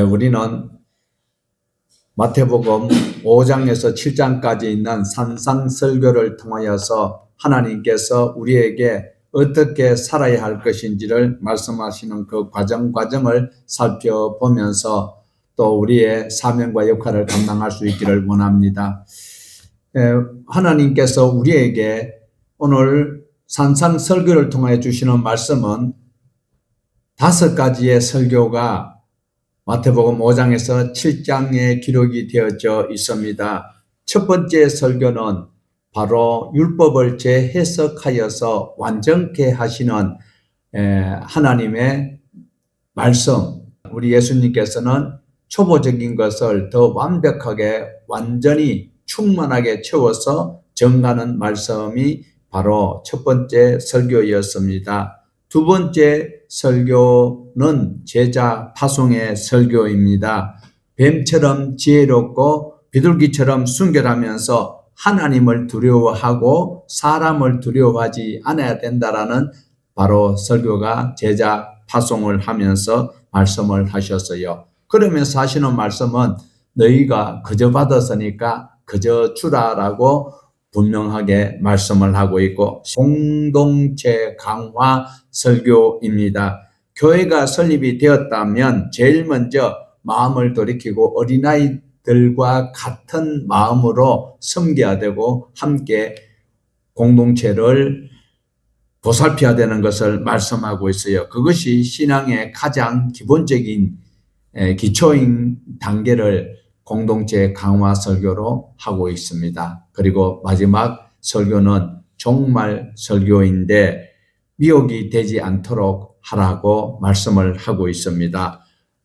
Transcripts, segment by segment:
우리는 마태복음 5장에서 7장까지 있는 산상설교를 통하여서 하나님께서 우리에게 어떻게 살아야 할 것인지를 말씀하시는 그 과정을 살펴보면서 또 우리의 사명과 역할을 감당할 수 있기를 원합니다. 하나님께서 우리에게 오늘 산상설교를 통해 주시는 말씀은 5가지의 설교가 마태복음 5장에서 7장에 기록이 되어져 있습니다. 첫 번째 설교는 바로 율법을 재해석하여서 완전케 하시는 하나님의 말씀. 우리 예수님께서는 초보적인 것을 더 완벽하게 완전히 충만하게 채워서 전가하는 말씀이 바로 첫 번째 설교였습니다. 두 번째 설교는 제자 파송의 설교입니다. 뱀처럼 지혜롭고 비둘기처럼 순결하면서 하나님을 두려워하고 사람을 두려워하지 않아야 된다라는 바로 설교가 제자 파송을 하면서 말씀을 하셨어요. 그러면서 하시는 말씀은 너희가 그저 받았으니까 그저 주라라고 분명하게 말씀을 하고 있고, 공동체 강화 설교입니다. 교회가 설립이 되었다면 제일 먼저 마음을 돌이키고 어린아이들과 같은 마음으로 섬겨야 되고 함께 공동체를 보살펴야 되는 것을 말씀하고 있어요. 그것이 신앙의 가장 기본적인 기초인 단계를 공동체 강화 설교로 하고 있습니다. 그리고 마지막 설교는 종말 설교인데 미혹이 되지 않도록 하라고 말씀을 하고 있습니다.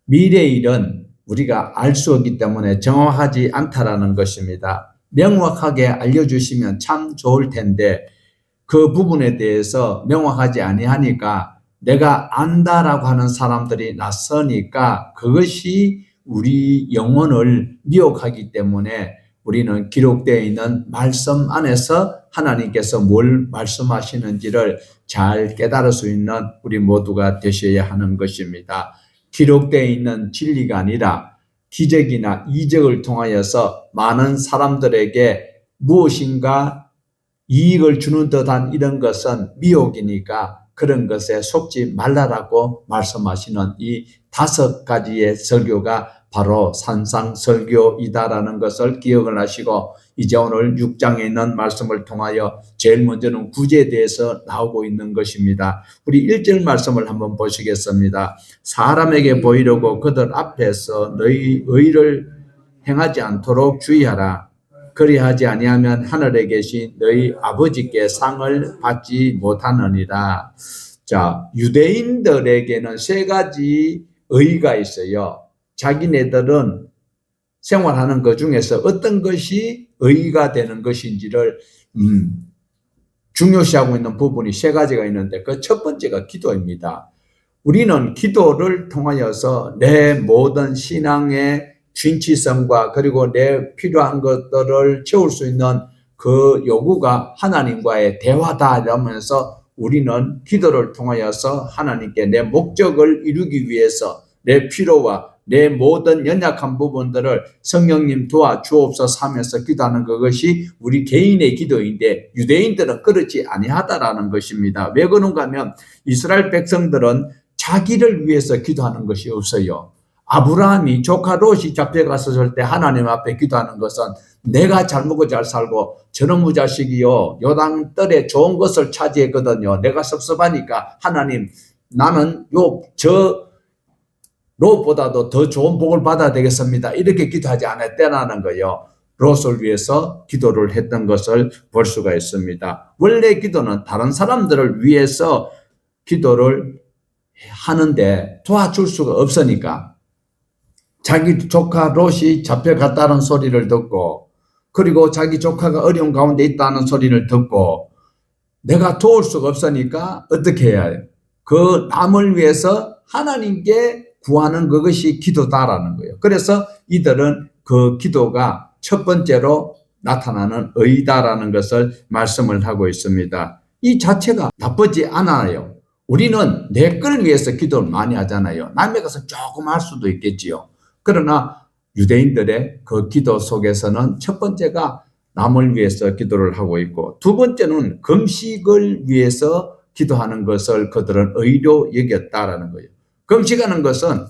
미래의 일은 우리가 알 수 없기 때문에 정확하지 않다라는 것입니다. 명확하게 알려주시면 참 좋을 텐데 그 부분에 대해서 명확하지 아니하니까 내가 안다라고 하는 사람들이 나서니까 그것이 우리 영혼을 미혹하기 때문에 우리는 기록되어 있는 말씀 안에서 하나님께서 뭘 말씀하시는지를 잘 깨달을 수 있는 우리 모두가 되셔야 하는 것입니다. 기록되어 있는 진리가 아니라 기적이나 이적을 통하여서 많은 사람들에게 무엇인가 이익을 주는 듯한 이런 것은 미혹이니까 그런 것에 속지 말라라고 말씀하시는 이 5가지의 설교가 바로 산상설교이다라는 것을 기억을 하시고, 이제 오늘 6장에 있는 말씀을 통하여 제일 먼저는 구제에 대해서 나오고 있는 것입니다. 우리 1절 말씀을 한번 보시겠습니다. 사람에게 보이려고 그들 앞에서 너희 의를 행하지 않도록 주의하라. 그리하지 아니하면 하늘에 계신 너희 아버지께 상을 받지 못하느니라. 자, 유대인들에게는 3가지 의가 있어요. 자기네들은 생활하는 것 중에서 어떤 것이 의가 되는 것인지를 중요시하고 있는 부분이 3가지가 있는데 그 첫 번째가 기도입니다. 우리는 기도를 통하여서 내 모든 신앙의 진취성과 그리고 내 필요한 것들을 채울 수 있는 그 요구가 하나님과의 대화다 이러면서 우리는 기도를 통하여서 하나님께 내 목적을 이루기 위해서 내 필요와 내 모든 연약한 부분들을 성령님 도와주옵소서 하면서 기도하는 그것이 우리 개인의 기도인데 유대인들은 그렇지 아니하다라는 것입니다. 왜 그런가 하면 이스라엘 백성들은 자기를 위해서 기도하는 것이 없어요. 아브라함이 조카 롯이 잡혀갔을 때 하나님 앞에 기도하는 것은 내가 잘 먹고 잘 살고 저놈의 자식이요 요당 뜰에 좋은 것을 차지했거든요. 내가 섭섭하니까 하나님 나는 저 롯보다도 더 좋은 복을 받아야 되겠습니다. 이렇게 기도하지 않았다는 거예요. 롯을 위해서 기도를 했던 것을 볼 수가 있습니다. 원래 기도는 다른 사람들을 위해서 기도를 하는데 도와줄 수가 없으니까 자기 조카 롯이 잡혀갔다는 소리를 듣고 그리고 자기 조카가 어려운 가운데 있다는 소리를 듣고 내가 도울 수가 없으니까 어떻게 해야 해요? 그 남을 위해서 하나님께 구하는 그것이 기도다라는 거예요. 그래서 이들은 그 기도가 첫 번째로 나타나는 의다라는 것을 말씀을 하고 있습니다. 이 자체가 나쁘지 않아요. 우리는 내 걸 위해서 기도를 많이 하잖아요. 남의 것은 조금 할 수도 있겠지요. 그러나 유대인들의 그 기도 속에서는 첫 번째가 남을 위해서 기도를 하고 있고, 두 번째는 금식을 위해서 기도하는 것을 그들은 의로 여겼다라는 거예요. 금식하는 것은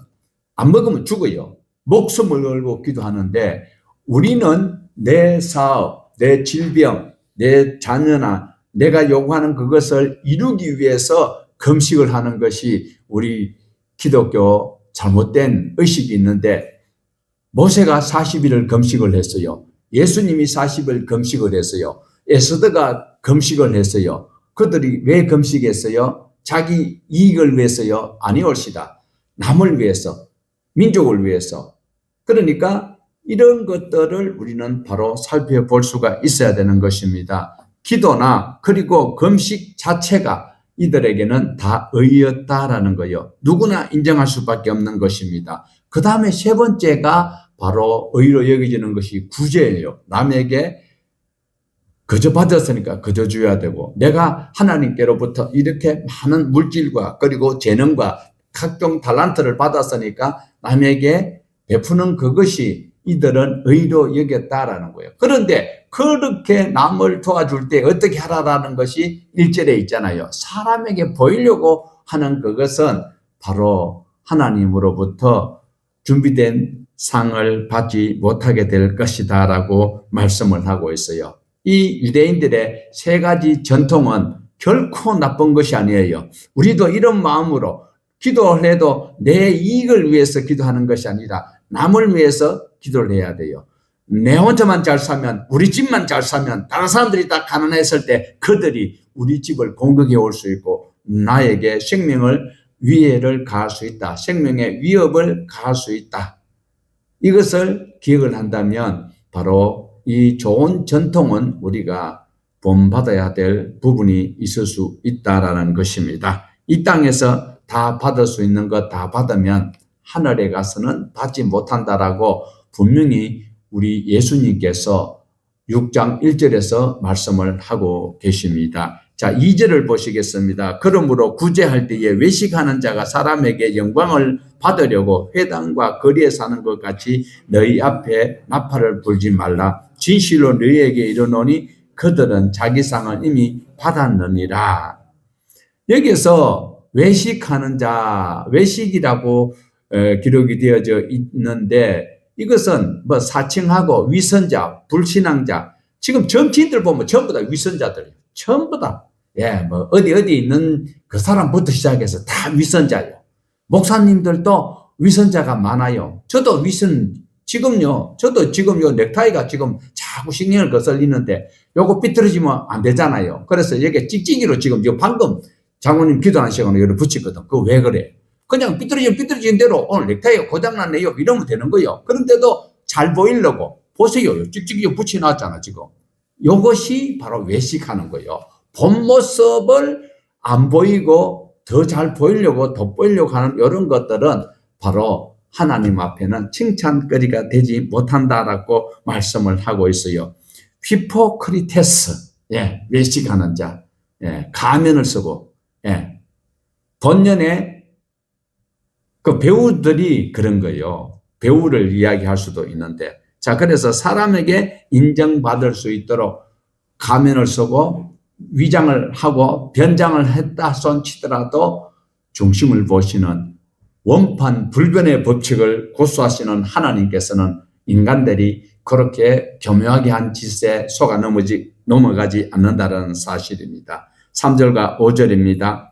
안 먹으면 죽어요. 목숨을 걸고 기도하는데, 우리는 내 사업, 내 질병, 내 자녀나 내가 요구하는 그것을 이루기 위해서 금식을 하는 것이 우리 기독교 잘못된 의식이 있는데, 모세가 40일을 금식을 했어요. 예수님이 40일 금식을 했어요. 에스더가 금식을 했어요. 그들이 왜 금식했어요? 자기 이익을 위해서요? 아니올시다. 남을 위해서, 민족을 위해서. 그러니까 이런 것들을 우리는 바로 살펴볼 수가 있어야 되는 것입니다. 기도나 그리고 금식 자체가 이들에게는 다 의였다라는 거예요. 누구나 인정할 수밖에 없는 것입니다. 그 다음에 세 번째가 바로 의로 여겨지는 것이 구제예요. 남에게 거저 받았으니까 거저 줘야 되고, 내가 하나님께로부터 이렇게 많은 물질과 그리고 재능과 각종 달란트를 받았으니까 남에게 베푸는 그것이 이들은 의로 여겼다라는 거예요. 그런데 그렇게 남을 도와줄 때 어떻게 하라라는 것이 1절에 있잖아요. 사람에게 보이려고 하는 그것은 바로 하나님으로부터 준비된 상을 받지 못하게 될 것이다 라고 말씀을 하고 있어요. 이 유대인들의 세 가지 전통은 결코 나쁜 것이 아니에요. 우리도 이런 마음으로 기도를 해도 내 이익을 위해서 기도하는 것이 아니라 남을 위해서 기도를 해야 돼요. 내 혼자만 잘 살면, 우리 집만 잘 살면, 다른 사람들이 다 가난했을 때 그들이 우리 집을 공격해 올 수 있고 나에게 생명을 위해를 가할 수 있다. 생명의 위협을 가할 수 있다. 이것을 기억을 한다면 바로 이 좋은 전통은 우리가 본받아야 될 부분이 있을 수 있다라는 것입니다. 이 땅에서 다 받을 수 있는 것 다 받으면 하늘에 가서는 받지 못한다라고 분명히 우리 예수님께서 6장 1절에서 말씀을 하고 계십니다. 자, 2절을 보시겠습니다. 그러므로 구제할 때에 외식하는 자가 사람에게 영광을 받으려고 회당과 거리에 사는 것 같이 너희 앞에 나팔을 불지 말라. 진실로 너희에게 이르노니 그들은 자기 상을 이미 받았느니라. 여기서 외식하는 자, 외식이라고 기록이 되어져 있는데, 이것은 뭐 사칭하고 위선자, 불신앙자, 지금 정치인들 보면 전부 다 위선자들이에요. 전부 다. 예, 뭐 어디 있는 그 사람부터 시작해서 다 위선자예요. 목사님들도 위선자가 많아요. 저도 저도 지금 요 넥타이가 지금 자꾸 신경을 거슬리는데 요거 삐뚤어지면 안 되잖아요. 그래서 여기 찍찍이로 지금 방금 장모님 기도하는 시간에 여기를 붙였거든. 그거 왜 그래? 그냥 삐뚤어진 대로 오늘 넥타이가 고장났네요. 이러면 되는 거예요. 그런데도 잘 보이려고 보세요. 찍찍이 붙여놨잖아, 지금. 이것이 바로 외식하는 거예요. 본 모습을 안 보이고 더 잘 보이려고 돋보이려고 하는 이런 것들은 바로 하나님 앞에는 칭찬거리가 되지 못한다라고 말씀을 하고 있어요. 히포크리테스, 예, 외식하는 자, 예, 가면을 쓰고, 예, 본연의 그 배우들이 그런 거예요. 배우를 이야기할 수도 있는데, 자, 그래서 사람에게 인정받을 수 있도록 가면을 쓰고 위장을 하고 변장을 했다 손치더라도 중심을 보시는 원판 불변의 법칙을 고수하시는 하나님께서는 인간들이 그렇게 교묘하게 한 짓에 속아 넘어가지 않는다는 사실입니다. 3절과 5절입니다.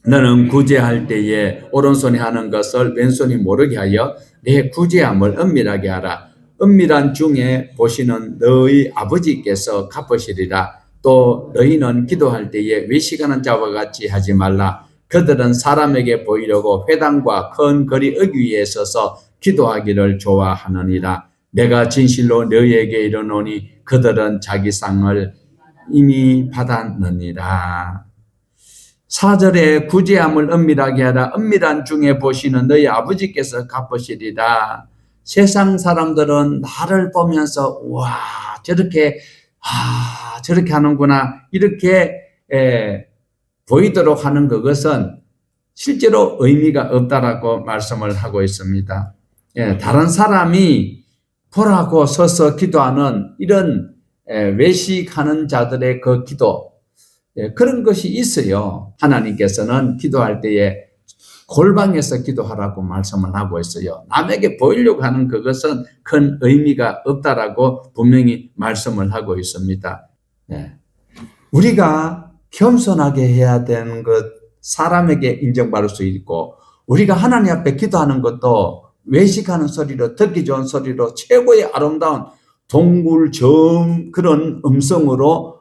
너는 구제할 때에 오른손이 하는 것을 왼손이 모르게 하여 내 구제함을 은밀하게 하라. 은밀한 중에 보시는 너희 아버지께서 갚으시리라. 또 너희는 기도할 때에 외식하는 자와 같이 하지 말라. 그들은 사람에게 보이려고 회당과 큰 거리 어귀에 서서 기도하기를 좋아하느니라. 내가 진실로 너희에게 이르노니 그들은 자기 상을 이미 받았느니라. 4절에 구제함을 은밀하게 하라. 은밀한 중에 보시는 너희 아버지께서 갚으시리라. 세상 사람들은 나를 보면서 와 저렇게 하는구나 이렇게 보이도록 하는 그것은 실제로 의미가 없다라고 말씀을 하고 있습니다. 다른 사람이 보라고 서서 기도하는 이런 외식하는 자들의 그 기도, 그런 것이 있어요. 하나님께서는 기도할 때에 골방에서 기도하라고 말씀을 하고 있어요. 남에게 보이려고 하는 그것은 큰 의미가 없다라고 분명히 말씀을 하고 있습니다. 우리가 겸손하게 해야 되는 것, 사람에게 인정받을 수 있고, 우리가 하나님 앞에 기도하는 것도 외식하는 소리로, 듣기 좋은 소리로, 최고의 아름다운 동굴 저음 그런 음성으로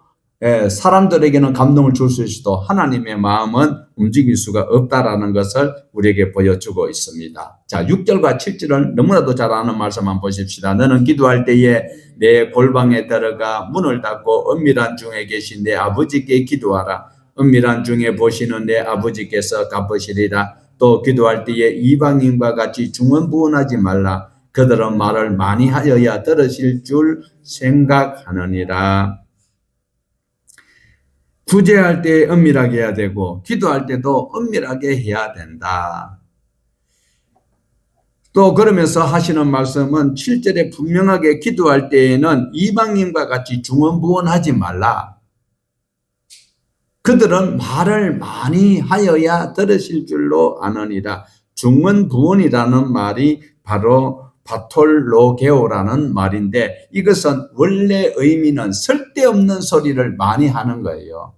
사람들에게는 감동을 줄 수 있어도 하나님의 마음은 움직일 수가 없다라는 것을 우리에게 보여주고 있습니다. 자, 6절과 7절은 너무나도 잘 아는 말씀 한번 보십시다. 너는 기도할 때에 내 골방에 들어가 문을 닫고 은밀한 중에 계신 내 아버지께 기도하라. 은밀한 중에 보시는 내 아버지께서 갚으시리라. 또 기도할 때에 이방인과 같이 중언부언하지 말라. 그들은 말을 많이 하여야 들으실 줄 생각하느니라. 구제할 때 은밀하게 해야 되고 기도할 때도 은밀하게 해야 된다. 또 그러면서 하시는 말씀은 7절에 분명하게 기도할 때에는 이방인과 같이 중언부언하지 말라. 그들은 말을 많이 하여야 들으실 줄로 아느니라. 중언부언이라는 말이 바로 바톨로게오라는 말인데 이것은 원래 의미는 쓸데없는 소리를 많이 하는 거예요.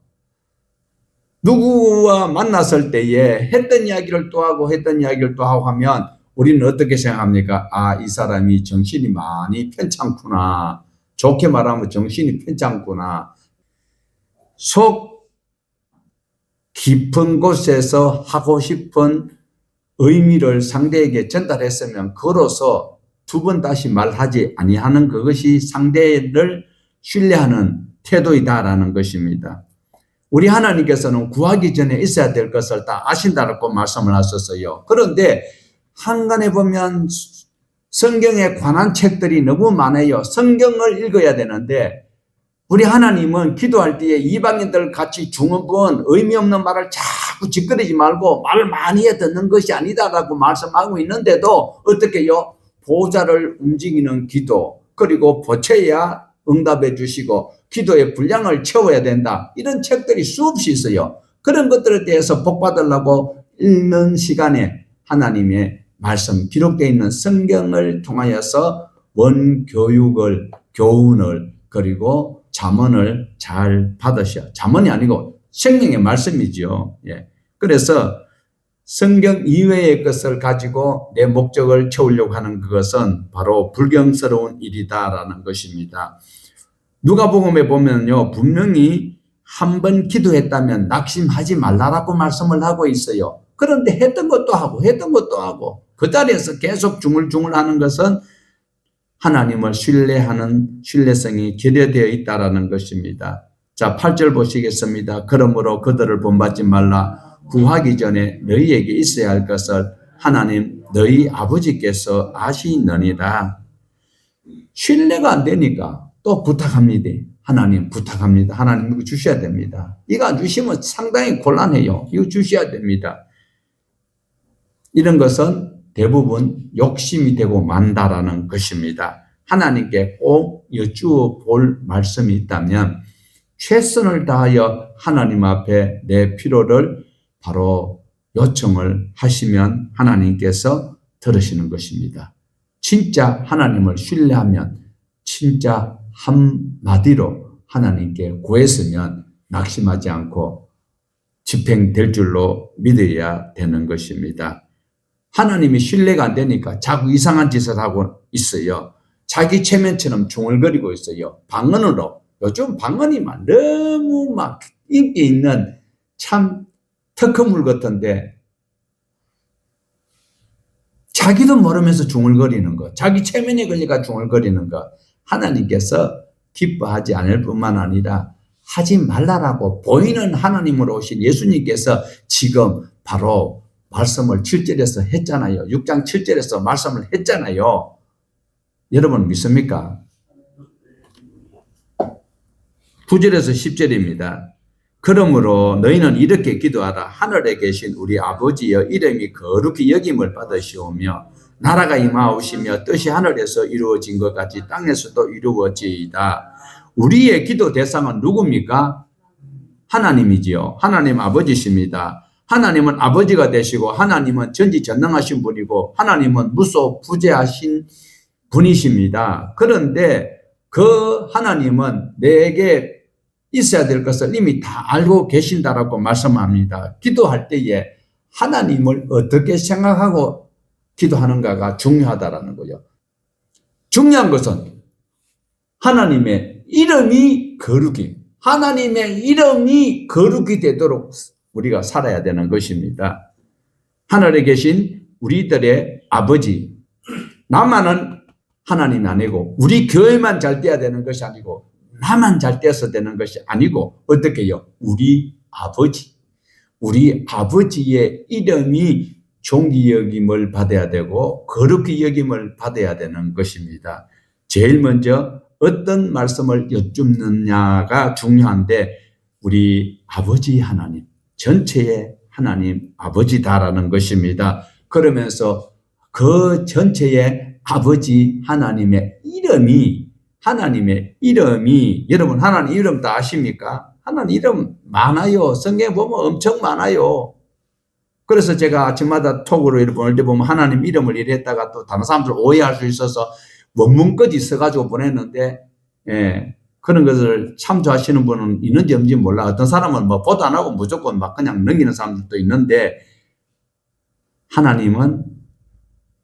누구와 만났을 때에 했던 이야기를 또 하고 했던 이야기를 또 하고 하면 우리는 어떻게 생각합니까? 아, 이 사람이 정신이 많이 편찮구나. 좋게 말하면 정신이 편찮구나. 속 깊은 곳에서 하고 싶은 의미를 상대에게 전달했으면 걸어서 두 번 다시 말하지 아니하는 그것이 상대를 신뢰하는 태도이다라는 것입니다. 우리 하나님께서는 구하기 전에 있어야 될 것을 다 아신다라고 말씀을 하셨어요. 그런데 한간에 보면 성경에 관한 책들이 너무 많아요. 성경을 읽어야 되는데 우리 하나님은 기도할 때에 이방인들 같이 중언부언 의미 없는 말을 자꾸 짓거리지 말고 말을 많이 해 듣는 것이 아니다라고 말씀하고 있는데도 어떻게 해요? 보좌를 움직이는 기도, 그리고 보채야 응답해 주시고 기도의 분량을 채워야 된다. 이런 책들이 수없이 있어요. 그런 것들에 대해서 복 받으려고 읽는 시간에 하나님의 말씀, 기록되어 있는 성경을 통하여서 원교육을, 교훈을, 그리고 잠언을 잘 받으셔. 잠언이 아니고 생명의 말씀이죠. 그래서 성경 이외의 것을 가지고 내 목적을 채우려고 하는 그것은 바로 불경스러운 일이다라는 것입니다. 누가복음에 보면요, 분명히 한 번 기도했다면 낙심하지 말라라고 말씀을 하고 있어요. 그런데 했던 것도 하고 그 자리에서 계속 중얼중얼하는 것은 하나님을 신뢰하는 신뢰성이 결여되어 있다라는 것입니다. 자, 8절 보시겠습니다. 그러므로 그들을 본받지 말라. 구하기 전에 너희에게 있어야 할 것을 하나님 너희 아버지께서 아시느니라. 신뢰가 안 되니까 또 부탁합니다. 하나님 부탁합니다. 하나님 이거 주셔야 됩니다. 이거 안 주시면 상당히 곤란해요. 이거 주셔야 됩니다. 이런 것은 대부분 욕심이 되고 만다라는 것입니다. 하나님께 꼭 여쭈어 볼 말씀이 있다면 최선을 다하여 하나님 앞에 내 필요를 바로 요청을 하시면 하나님께서 들으시는 것입니다. 진짜 하나님을 신뢰하면 진짜 한마디로 하나님께 구했으면 낙심하지 않고 집행될 줄로 믿어야 되는 것입니다. 하나님이 신뢰가 안 되니까 자꾸 이상한 짓을 하고 있어요. 자기 체면처럼 중얼거리고 있어요. 방언으로. 요즘 방언이 너무 인기 있는 참 특허물 같은데 자기도 모르면서 중얼거리는 거, 자기 체면에 걸리가 중얼거리는 거 하나님께서 기뻐하지 않을 뿐만 아니라 하지 말라라고 보이는 하나님으로 오신 예수님께서 지금 바로 말씀을 7절에서 했잖아요. 6장 7절에서 말씀을 했잖아요. 여러분 믿습니까? 9절에서 10절입니다. 그러므로 너희는 이렇게 기도하라. 하늘에 계신 우리 아버지여 이름이 거룩히 여김을 받으시오며 나라가 임하오시며 뜻이 하늘에서 이루어진 것 같이 땅에서도 이루어지이다. 우리의 기도 대상은 누굽니까? 하나님이지요. 하나님 아버지십니다. 하나님은 아버지가 되시고 하나님은 전지전능하신 분이고 하나님은 무소부재하신 분이십니다. 그런데 그 하나님은 내게 있어야 될 것을 이미 다 알고 계신다라고 말씀합니다. 기도할 때에 하나님을 어떻게 생각하고 기도하는가가 중요하다라는 거예요. 중요한 것은 하나님의 이름이 거룩이, 하나님의 이름이 거룩이 되도록 우리가 살아야 되는 것입니다. 하늘에 계신 우리들의 아버지, 나만은 하나님이 아니고 우리 교회만 잘 돼야 되는 것이 아니고 나만 잘 돼서 되는 것이 아니고 어떻게 해요? 우리 아버지, 우리 아버지의 이름이 존귀 여김을 받아야 되고 거룩히 여김을 받아야 되는 것입니다. 제일 먼저 어떤 말씀을 여쭙느냐가 중요한데 우리 아버지 하나님, 전체의 하나님 아버지다라는 것입니다. 그러면서 그 전체의 아버지 하나님의 이름이 여러분 하나님 이름 다 아십니까? 하나님 이름 많아요. 성경에 보면 엄청 많아요. 그래서 제가 아침마다 톡으로 이렇게 보낼 때 보면 하나님 이름을 이랬다가 또 다른 사람들 오해할 수 있어서 원문까지 써가지고 보냈는데, 그런 것을 참조하시는 분은 있는지 없는지 몰라. 어떤 사람은 뭐 보도 안 하고 무조건 막 그냥 넘기는 사람들도 있는데, 하나님은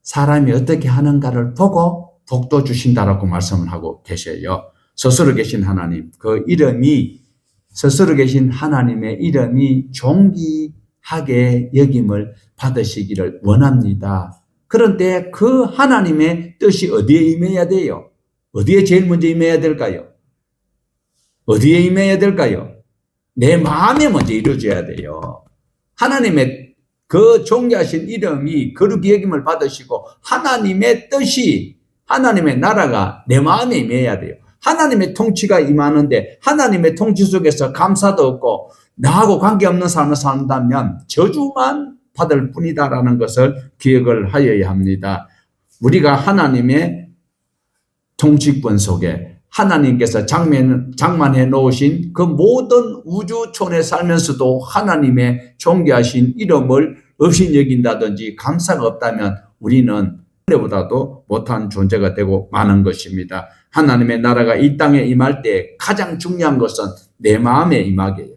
사람이 어떻게 하는가를 보고 복도 주신다라고 말씀을 하고 계셔요. 스스로 계신 하나님, 그 이름이, 스스로 계신 하나님의 이름이 존귀하게 여김을 받으시기를 원합니다. 그런데 그 하나님의 뜻이 어디에 임해야 돼요? 어디에 제일 먼저 임해야 될까요? 어디에 임해야 될까요? 내 마음에 먼저 이루어져야 돼요. 하나님의 그 존귀하신 이름이 거룩히 여김을 받으시고 하나님의 뜻이, 하나님의 나라가 내 마음에 임해야 돼요. 하나님의 통치가 임하는데 하나님의 통치 속에서 감사도 없고 나하고 관계없는 삶을 산다면 저주만 받을 뿐이다라는 것을 기억을 하여야 합니다. 우리가 하나님의 통치권 속에 하나님께서 장만해 놓으신 그 모든 우주촌에 살면서도 하나님의 존귀하신 이름을 없인 여긴다든지 감사가 없다면 우리는 그보다도 못한 존재가 되고 마는 것입니다. 하나님의 나라가 이 땅에 임할 때 가장 중요한 것은 내 마음에 임하게 해요.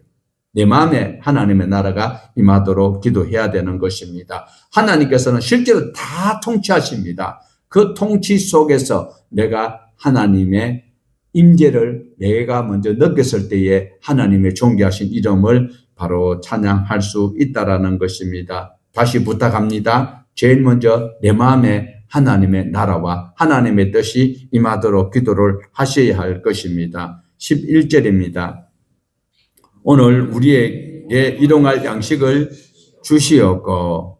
내 마음에 하나님의 나라가 임하도록 기도해야 되는 것입니다. 하나님께서는 실제로 다 통치하십니다. 그 통치 속에서 내가 하나님의 임재를 내가 먼저 느꼈을 때에 하나님의 존귀하신 이름을 바로 찬양할 수 있다라는 것입니다. 다시 부탁합니다. 제일 먼저 내 마음에 하나님의 나라와 하나님의 뜻이 임하도록 기도를 하셔야 할 것입니다. 11절입니다. 오늘 우리에게 일용할 양식을 주시옵고,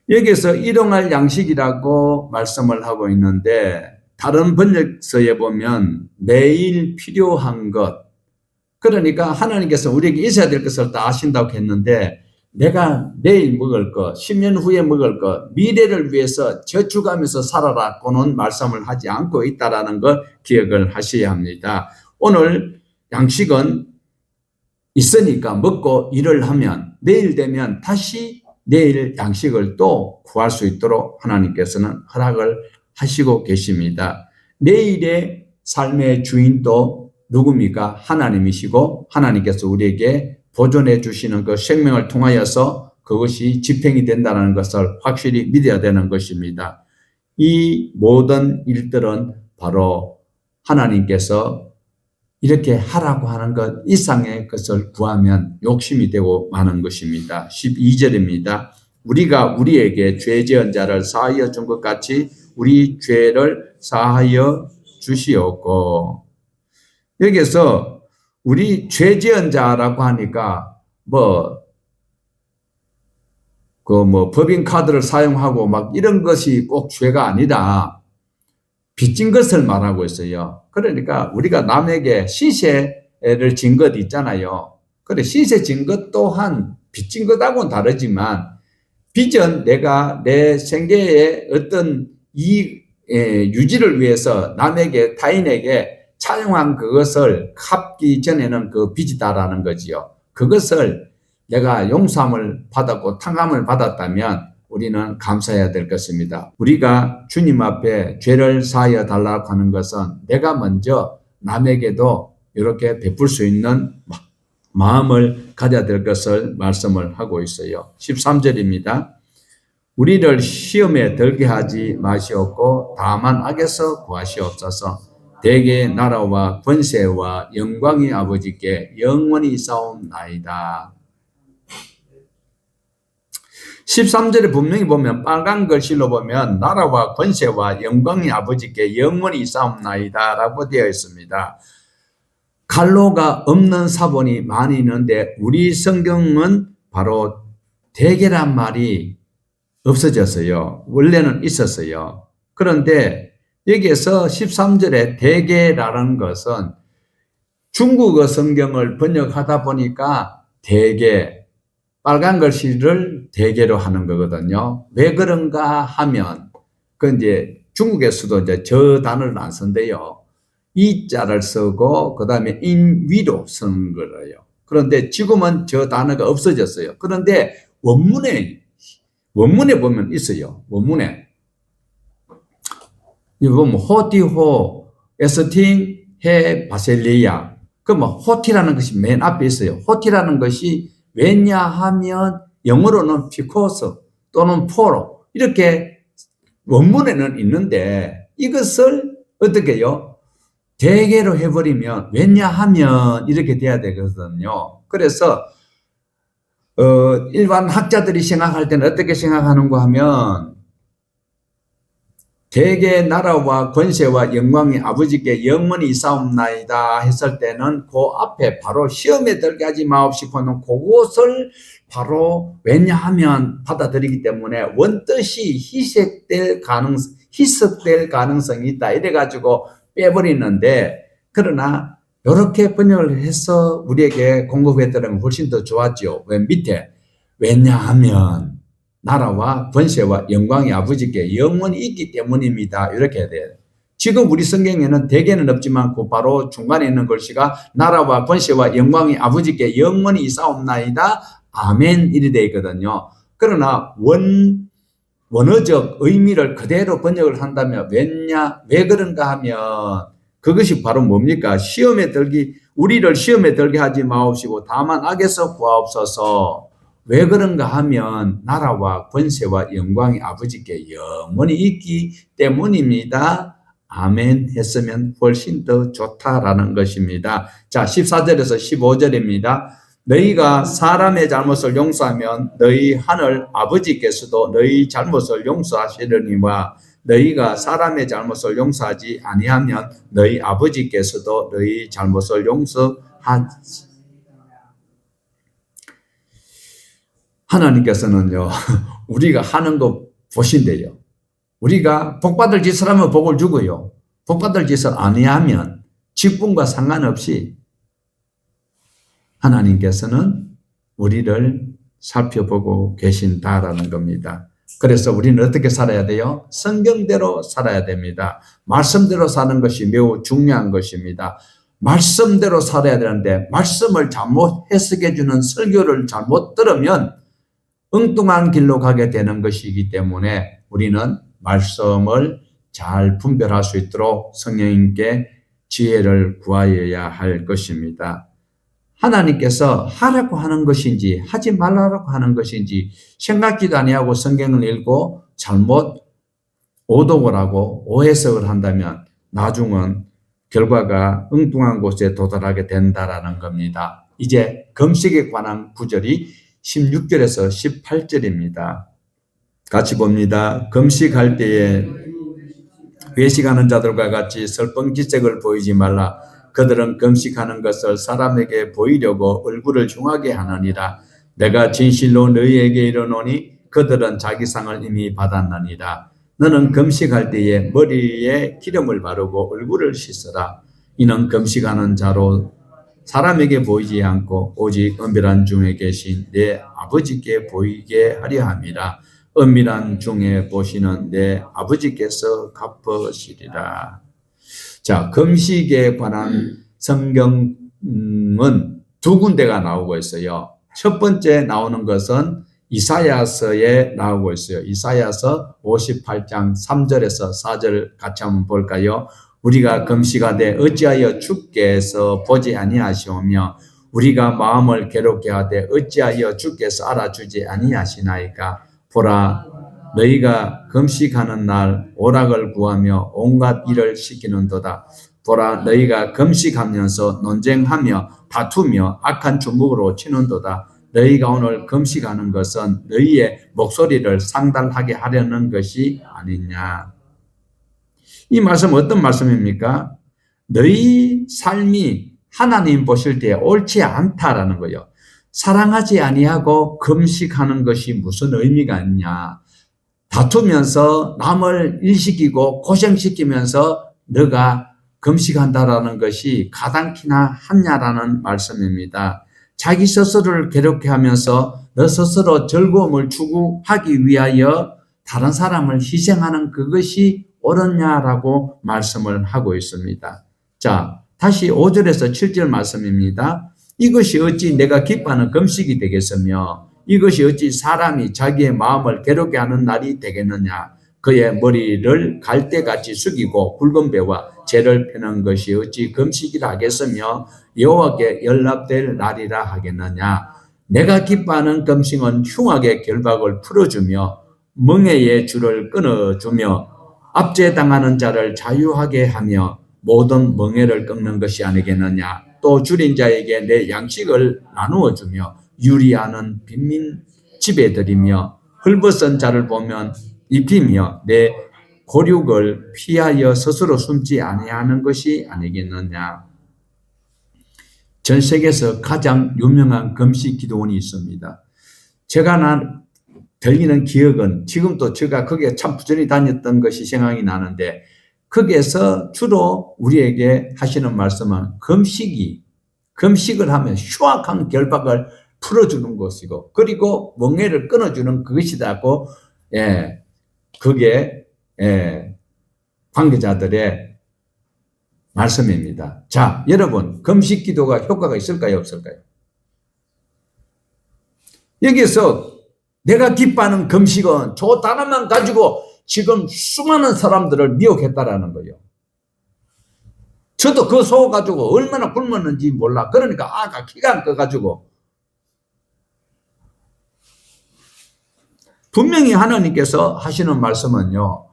여기서 일용할 양식이라고 말씀을 하고 있는데 다른 번역서에 보면 매일 필요한 것, 그러니까 하나님께서 우리에게 있어야 될 것을 다 아신다고 했는데 내가 내일 먹을 것, 10년 후에 먹을 것, 미래를 위해서 저축하면서 살아라고는 말씀을 하지 않고 있다는 걸 기억을 하셔야 합니다. 오늘 양식은 있으니까 먹고 일을 하면 내일 되면 다시 내일 양식을 또 구할 수 있도록 하나님께서는 허락을 하시고 계십니다. 내일의 삶의 주인도 누굽니까? 하나님이시고 하나님께서 우리에게 보존해 주시는 그 생명을 통하여서 그것이 집행이 된다는 것을 확실히 믿어야 되는 것입니다. 이 모든 일들은 바로 하나님께서 이렇게 하라고 하는 것 이상의 것을 구하면 욕심이 되고 마는 것입니다. 12절입니다. 우리가 우리에게 죄 지은 자를 사하여 준 것 같이 우리 죄를 사하여 주시옵고, 여기서 우리 죄 지은 자라고 하니까 법인카드를 사용하고 막 이런 것이 꼭 죄가 아니라 빚진 것을 말하고 있어요. 그러니까 우리가 남에게 시세를 진 것 있잖아요. 그래, 시세 진 것 또한 빚진 것하고는 다르지만 빚은 내가 내 생계의 어떤 유지를 위해서 남에게 타인에게 차용한 그것을 갚기 전에는 그 빚이다라는 거지요. 그것을 내가 용서함을 받았고 탕감을 받았다면 우리는 감사해야 될 것입니다. 우리가 주님 앞에 죄를 사하여 달라고 하는 것은 내가 먼저 남에게도 이렇게 베풀 수 있는 마음을 가져야 될 것을 말씀을 하고 있어요. 13절입니다. 우리를 시험에 들게 하지 마시옵고 다만 악에서 구하시옵소서. 대개 나라와 권세와 영광이 아버지께 영원히 있사옵나이다. 13절에 분명히 보면 빨간 글씨로 보면 나라와 권세와 영광이 아버지께 영원히 있사옵나이다 라고 되어 있습니다. 갈로가 없는 사본이 많이 있는데 우리 성경은 바로 대개란 말이 없어졌어요. 원래는 있었어요. 그런데 여기에서 13절에 대개라는 것은 중국어 성경을 번역하다 보니까 대개, 빨간 글씨를 대개로 하는 거거든요. 왜 그런가 하면, 그 이제 중국에서도 이제 저 단어를 안 쓴대요. 이 자를 쓰고, 그 다음에 인위로 쓰는 거예요. 그런데 지금은 저 단어가 없어졌어요. 그런데 원문에 보면 있어요. 원문에. 이거 보면 호티호, 에스틴, 해, 바셀리아. 그럼 호티라는 것이 맨 앞에 있어요. 호티라는 것이 왜냐하면 영어로는 피코스 또는 포로 이렇게 원문에는 있는데 이것을 어떻게 해요? 대개로 해버리면 왜냐하면 이렇게 돼야 되거든요. 그래서 일반 학자들이 생각할 때는 어떻게 생각하는가 하면 대개 나라와 권세와 영광이 아버지께 영원히 있사옵나이다 했을 때는 그 앞에 바로 시험에 들게 하지 마옵시고는 그것을 바로 왜냐하면 받아들이기 때문에 원뜻이 희석될 가능성이 있다 이래가지고 빼버리는데 그러나 이렇게 번역을 해서 우리에게 공급했더라면 훨씬 더 좋았죠. 왜 밑에 왜냐하면 나라와 권세와 영광이 아버지께 영원히 있기 때문입니다. 이렇게 해야 돼요. 지금 우리 성경에는 대개는 없지만 그 바로 중간에 있는 글씨가 나라와 권세와 영광이 아버지께 영원히 있사옵나이다. 아멘 이리 되어 있거든요. 그러나 원어적 의미를 그대로 번역을 한다면 왜 그런가 하면 그것이 바로 뭡니까? 우리를 시험에 들게 하지 마옵시고 다만 악에서 구하옵소서. 왜 그런가 하면 나라와 권세와 영광이 아버지께 영원히 있기 때문입니다. 아멘 했으면 훨씬 더 좋다라는 것입니다. 자, 14절에서 15절입니다. 너희가 사람의 잘못을 용서하면 너희 하늘 아버지께서도 너희 잘못을 용서하시려니와 너희가 사람의 잘못을 용서하지 아니하면 너희 아버지께서도 너희 잘못을 용서하지. 하나님께서는요, 우리가 하는 거 보신대요. 우리가 복받을 짓을 하면 복을 주고요. 복받을 짓을 아니하면 직분과 상관없이 하나님께서는 우리를 살펴보고 계신다라는 겁니다. 그래서 우리는 어떻게 살아야 돼요? 성경대로 살아야 됩니다. 말씀대로 사는 것이 매우 중요한 것입니다. 말씀대로 살아야 되는데 말씀을 잘못 해석해 주는 설교를 잘못 들으면 엉뚱한 길로 가게 되는 것이기 때문에 우리는 말씀을 잘 분별할 수 있도록 성령님께 지혜를 구하여야 할 것입니다. 하나님께서 하라고 하는 것인지 하지 말라고 하는 것인지 생각지도 아니하고 성경을 읽고 잘못 오독을 하고 오해석을 한다면 나중은 결과가 엉뚱한 곳에 도달하게 된다라는 겁니다. 이제 금식에 관한 구절이 16절에서 18절입니다. 같이 봅니다. 금식할 때에 외식하는 자들과 같이 슬픈 기색을 보이지 말라. 그들은 금식하는 것을 사람에게 보이려고 얼굴을 흉하게 하느니라. 내가 진실로 너희에게 이르노니 그들은 자기 상을 이미 받았느니라. 너는 금식할 때에 머리에 기름을 바르고 얼굴을 씻어라. 이는 금식하는 자로 사람에게 보이지 않고 오직 은밀한 중에 계신 내 아버지께 보이게 하려 함이라. 은밀한 중에 보시는 내 아버지께서 갚으시리라. 자, 금식에 관한 성경은 두 군데가 나오고 있어요. 첫 번째 나오는 것은 이사야서에 나오고 있어요. 이사야서 58장 3절에서 4절 같이 한번 볼까요? 우리가 금식하되 어찌하여 주께서 보지 아니하시오며 우리가 마음을 괴롭게 하되 어찌하여 주께서 알아주지 아니하시나이까. 보라, 너희가 금식하는 날 오락을 구하며 온갖 일을 시키는도다. 보라, 너희가 금식하면서 논쟁하며 다투며 악한 주먹으로 치는도다. 너희가 오늘 금식하는 것은 너희의 목소리를 상달하게 하려는 것이 아니냐. 이 말씀 어떤 말씀입니까? 너희 삶이 하나님 보실 때 옳지 않다라는 거예요. 사랑하지 아니하고 금식하는 것이 무슨 의미가 있냐. 다투면서 남을 일시키고 고생시키면서 너가 금식한다라는 것이 가당키나 하냐라는 말씀입니다. 자기 스스로를 괴롭게 하면서 너 스스로 즐거움을 추구하기 위하여 다른 사람을 희생하는 그것이 옳으냐라고 말씀을 하고 있습니다. 자, 다시 5절에서 7절 말씀입니다. 이것이 어찌 내가 기뻐하는 금식이 되겠으며 이것이 어찌 사람이 자기의 마음을 괴롭게 하는 날이 되겠느냐. 그의 머리를 갈대같이 숙이고 굵은 배와 재를 펴는 것이 어찌 금식이라 하겠으며 여호와께 연락될 날이라 하겠느냐. 내가 기뻐하는 금식은 흉악의 결박을 풀어주며 멍에의 줄을 끊어주며 압제당하는 자를 자유하게 하며 모든 멍에를 꺾는 것이 아니겠느냐. 또 줄인 자에게 내 양식을 나누어 주며 유리하는 빈민 집에 들이며 헐벗은 자를 보면 입히며 내 고륙을 피하여 스스로 숨지 아니하는 것이 아니겠느냐. 전 세계에서 가장 유명한 금식 기도원이 있습니다. 제가 들리는 기억은 지금도 제가 거기에 참 부지런히 다녔던 것이 생각이 나는데 거기에서 주로 우리에게 하시는 말씀은 금식을 하면 흉악한 결박을 풀어주는 것이고 그리고 멍에를 끊어주는 그것이다고 그게 관계자들의 말씀입니다. 자, 여러분 금식 기도가 효과가 있을까요? 없을까요? 여기서 내가 기뻐하는 금식은 저 단어만 가지고 지금 수많은 사람들을 미혹했다라는 거예요. 저도 그 소 가지고 얼마나 굶었는지 몰라. 그러니까 아가 기가 안 꺼가지고 분명히 하나님께서 하시는 말씀은요.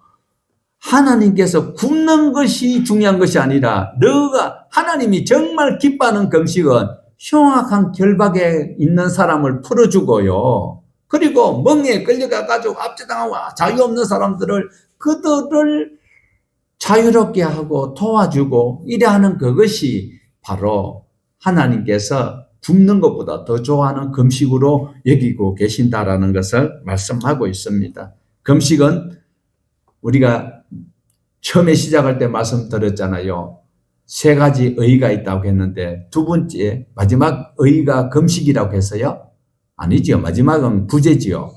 하나님께서 굶는 것이 중요한 것이 아니라 너가 하나님이 정말 기뻐하는 금식은 흉악한 결박에 있는 사람을 풀어주고요. 그리고 멍에 끌려가가지고 압제당하고 자유 없는 사람들을 그들을 자유롭게 하고 도와주고 이래 하는 그것이 바로 하나님께서 굶는 것보다 더 좋아하는 금식으로 여기고 계신다라는 것을 말씀하고 있습니다. 금식은 우리가 처음에 시작할 때 말씀드렸잖아요. 세 가지 의의가 있다고 했는데 두 번째 마지막 의의가 금식이라고 했어요? 아니지요. 마지막은 구제지요.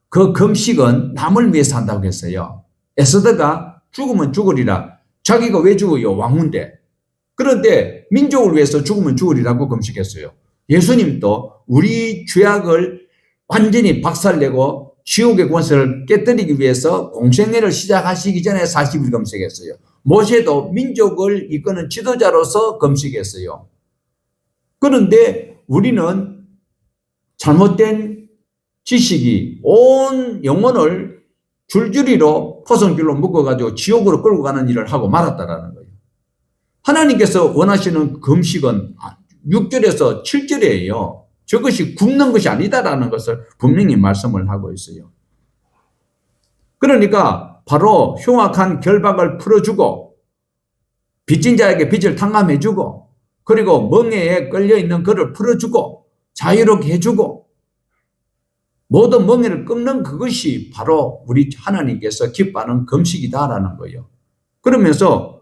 그 금식은 남을 위해서 한다고 했어요. 에스더가 죽으면 죽으리라. 자기가 왜 죽어요? 왕인데. 그런데 민족을 위해서 죽으면 죽으리라고 금식했어요. 예수님도 우리 죄악을 완전히 박살내고 지옥의 권세를 깨뜨리기 위해서 공생애를 시작하시기 전에 40일 금식했어요. 모세도 민족을 이끄는 지도자로서 금식했어요. 그런데 우리는 잘못된 지식이 온 영혼을 줄줄이로 포성줄로 묶어가지고 지옥으로 끌고 가는 일을 하고 말았다라는 거예요. 하나님께서 원하시는 금식은 6절에서 7절이에요. 저것이 굶는 것이 아니다라는 것을 분명히 말씀을 하고 있어요. 그러니까 바로 흉악한 결박을 풀어주고 빚진 자에게 빚을 탕감해주고 그리고 멍에에 끌려있는 그를 풀어주고 자유롭게 해주고 모든 멍에를 끊는 그것이 바로 우리 하나님께서 기뻐하는 금식이다라는 거예요. 그러면서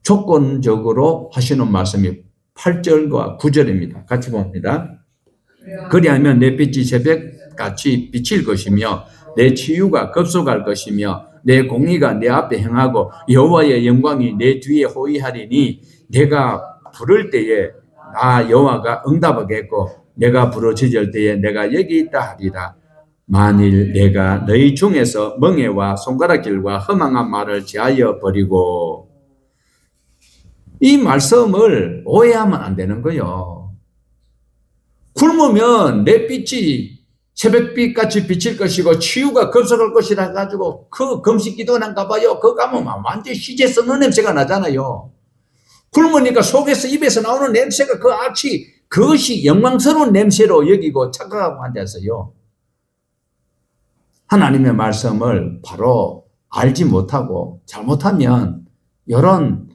조건적으로 하시는 말씀이 8절과 9절입니다. 같이 봅니다. 그리하면 내 빛이 새벽같이 비칠 것이며 내 치유가 급속할 것이며 내 공의가 내 앞에 행하고 여호와의 영광이 내 뒤에 호위하리니 내가 부를 때에 나 여호와가 응답하겠고 내가 부르짖을 때에 내가 여기 있다 하리라. 만일 내가 너희 중에서 멍에와 손가락질과 허망한 말을 제하여 버리고. 이 말씀을 오해하면 안 되는 거예요. 굶으면 내 빛이 새벽빛같이 비칠 것이고 치유가 급속할 것이라 해가지고 그 금식 기도난가 봐요. 그거 가면 완전 시제 썩는 냄새가 나잖아요. 굶으니까 속에서 입에서 나오는 냄새가 그 악취, 그것이 영광스러운 냄새로 여기고 착각하고 앉아서요. 하나님의 말씀을 바로 알지 못하고 잘못하면 이런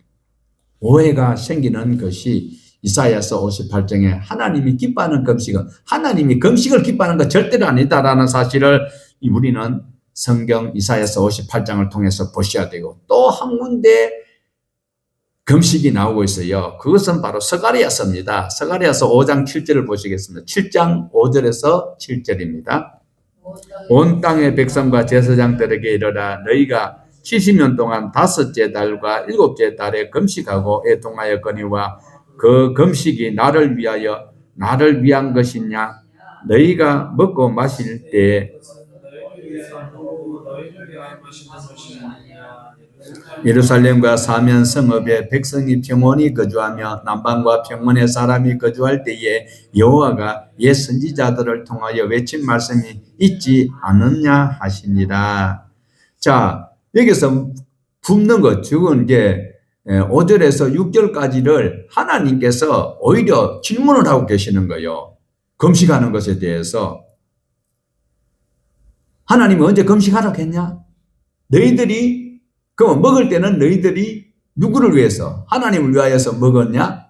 오해가 생기는 것이 이사야서 58장에 하나님이 기뻐하는 금식은 하나님이 금식을 기뻐하는 것 절대로 아니다라는 사실을 우리는 성경 이사야서 58장을 통해서 보셔야 되고 또 한 군데 금식이 나오고 있어요. 그것은 바로 스가랴서입니다. 스가랴서 5장 7절을 보시겠습니다. 7장 5절에서 7절입니다. 온 땅의 백성과 제사장들에게 이르라 너희가 70년 동안 다섯째 달과 일곱째 달에 금식하고 애통하였거니와 그 금식이 나를 위한 것이냐 너희가 먹고 마실 때 예루살렘과 사면 성읍에 백성이 평온히 거주하며 남방과 평원에 사람이 거주할 때에 여호와가 옛 선지자들을 통하여 외친 말씀이 있지 않느냐 하시니라. 자, 여기서 붓는 것, 즉은 이제 5절에서 6절까지를 하나님께서 오히려 질문을 하고 계시는 거예요. 금식하는 것에 대해서. 하나님은 언제 금식하라고 했냐? 너희들이 그럼 먹을 때는 너희들이 누구를 위해서? 하나님을 위하여서 먹었냐?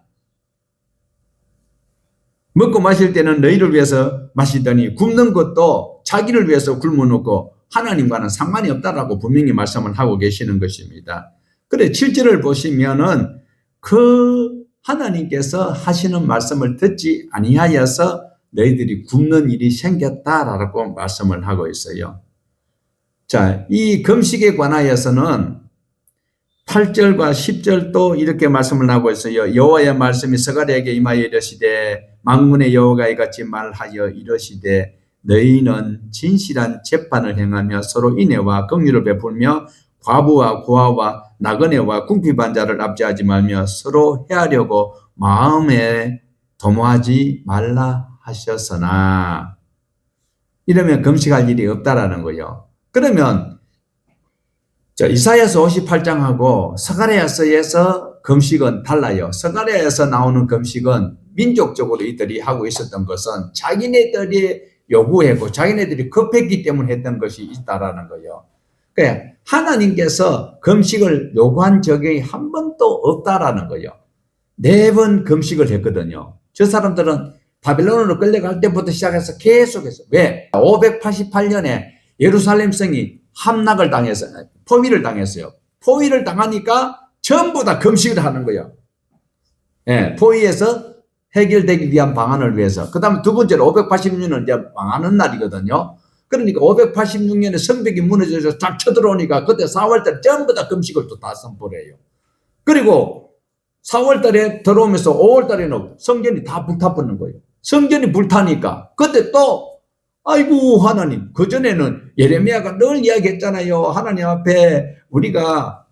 먹고 마실 때는 너희를 위해서 마시더니 굶는 것도 자기를 위해서 굶어놓고 하나님과는 상관이 없다라고 분명히 말씀을 하고 계시는 것입니다. 그래 7절을 보시면은 그 하나님께서 하시는 말씀을 듣지 아니하여서 너희들이 굶는 일이 생겼다라고 말씀을 하고 있어요. 자, 이 금식에 관하여서는 8절과 10절도 이렇게 말씀을 하고 있어요. 여호와의 말씀이 스가랴에게 임하여 이르시되 만군의 여호와가 이같이 말하여 이르시되 너희는 진실한 재판을 행하며 서로 인애와 긍휼을 베풀며 과부와 고아와 나그네와 궁핍한 자를 압제하지 말며 서로 해하려고 마음에 도모하지 말라 하셨으나 이러면 금식할 일이 없다라는 거예요. 그러면 이사야서 58장하고 스가랴서에서 금식은 달라요. 스가랴에서 나오는 금식은 민족적으로 이들이 하고 있었던 것은 자기네들이 요구했고 자기네들이 급했기 때문에 했던 것이 있다라는 거예요. 그러니까 하나님께서 금식을 요구한 적이 한 번도 없다라는 거예요. 4번 금식을 했거든요. 저 사람들은 바벨론으로 끌려갈 때부터 시작해서 계속해서 왜? 588년에 예루살렘 성이 함락을 당했어요. 포위를 당했어요. 포위를 당하니까 전부 다 금식을 하는 거예요. 예, 포위에서 해결되기 위한 방안을 위해서. 그 다음에 두 번째로 586년은 이제 망하는 날이거든요. 그러니까 586년에 성벽이 무너져서 쫙 쳐들어오니까 그때 4월달에 전부 다 금식을 또 다 선포를 해요. 그리고 4월달에 들어오면서 5월달에는 성전이 다 불타버리는 거예요. 성전이 불타니까 그때 또 아이고 하나님, 그전에는 예레미야가 늘 이야기했잖아요. 하나님 앞에 우리가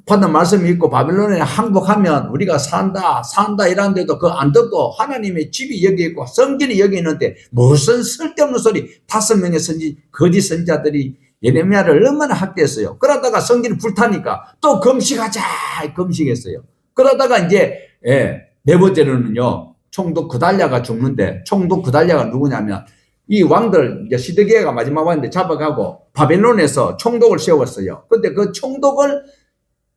받는 말씀이 있고 바벨론에 항복하면 우리가 산다 이라는데도 그거 안 듣고 하나님의 집이 여기 있고 성전이 여기 있는데 무슨 쓸데없는 소리 5명의 선지 거짓 선지자들이 예레미야를 얼마나 학대했어요. 그러다가 성전이 불타니까 또 금식하자 금식했어요. 그러다가 이제 4번째로는요 총독 그달랴가 죽는데 총독 그달랴가 누구냐면 이 왕들 이제 시드기야가 마지막 왕인데 잡아가고 바벨론에서 총독을 세웠어요. 근데 그 총독을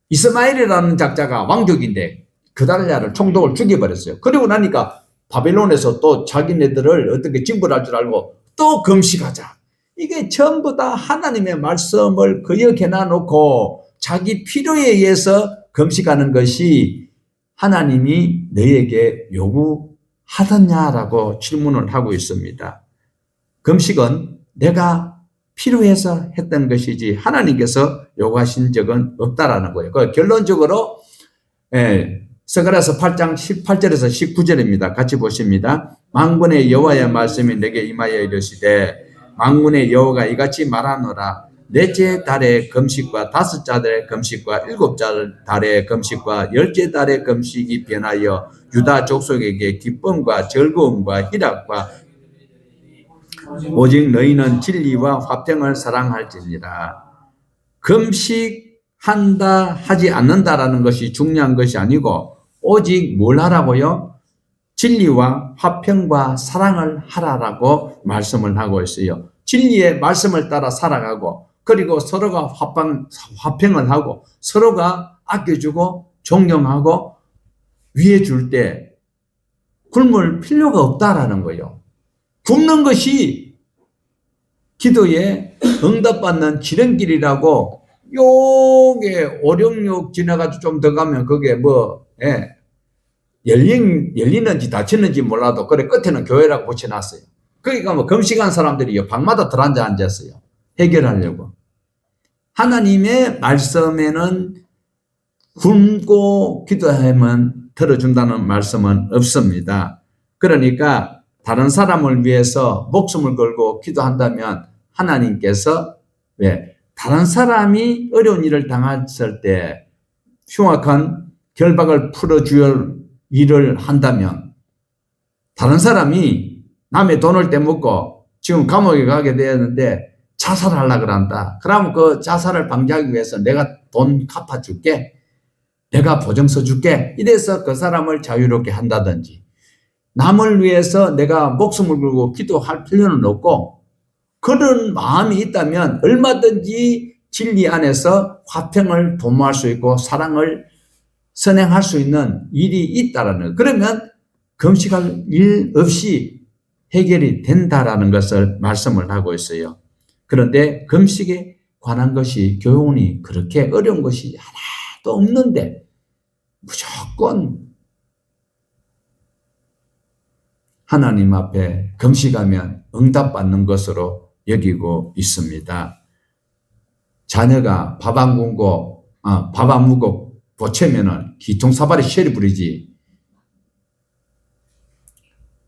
이스마엘이라는 작자가 왕족인데 그달랴를 총독을 죽여버렸어요. 그리고 나니까 바벨론에서 또 자기네들을 어떻게 징벌할 줄 알고 또 금식하자. 이게 전부 다 하나님의 말씀을 거역해 놔놓고 자기 필요에 의해서 금식하는 것이 하나님이 너희에게 하더냐라고 질문을 하고 있습니다. 금식은 내가 필요해서 했던 것이지 하나님께서 요구하신 적은 없다라는 거예요. 결론적으로 스가랴서 8장 18절에서 19절입니다. 같이 보십니다. 만군의 여호와의 말씀이 내게 임하여 이르시되 만군의 여호와가 이같이 말하노라. 넷째 달의 금식과 다섯째 달의 금식과 일곱째 달의 금식과 열째 달의 금식이 변하여 유다 족속에게 기쁨과 즐거움과 희락과 오직 너희는 진리와 화평을 사랑할지니라. 금식한다 하지 않는다라는 것이 중요한 것이 아니고 오직 뭘 하라고요? 진리와 화평과 사랑을 하라라고 말씀을 하고 있어요. 진리의 말씀을 따라 살아가고 그리고 서로가 화평을 하고 서로가 아껴주고 존경하고 위해 줄 때 굶을 필요가 없다라는 거예요. 굶는 것이 기도에 응답받는 지름길이라고 요게 5, 6, 6 지나가지고 좀 더 가면 그게 열리는지 닫히는지 몰라도 그래 끝에는 교회라고 붙여놨어요. 그러니까 금식한 사람들이 방마다 들어앉아 앉았어요. 해결하려고. 하나님의 말씀에는 굶고 기도하면 들어준다는 말씀은 없습니다. 그러니까 다른 사람을 위해서 목숨을 걸고 기도한다면 하나님께서 다른 사람이 어려운 일을 당했을 때 흉악한 결박을 풀어줄 일을 한다면 다른 사람이 남의 돈을 떼먹고 지금 감옥에 가게 되었는데 자살하려고 그런다. 그러면 그 자살을 방지하기 위해서 내가 돈 갚아줄게. 내가 보증서 줄게. 이래서 그 사람을 자유롭게 한다든지 남을 위해서 내가 목숨을 걸고 기도할 필요는 없고 그런 마음이 있다면 얼마든지 진리 안에서 화평을 도모할 수 있고 사랑을 선행할 수 있는 일이 있다라는 거예요. 그러면 금식할 일 없이 해결이 된다라는 것을 말씀을 하고 있어요. 그런데 금식에 관한 것이 교훈이 그렇게 어려운 것이 하나도 없는데 무조건 하나님 앞에 금식하면 응답받는 것으로 여기고 있습니다. 자녀가 밥 안 먹고 보채면은 기통사발이 시리 부리지.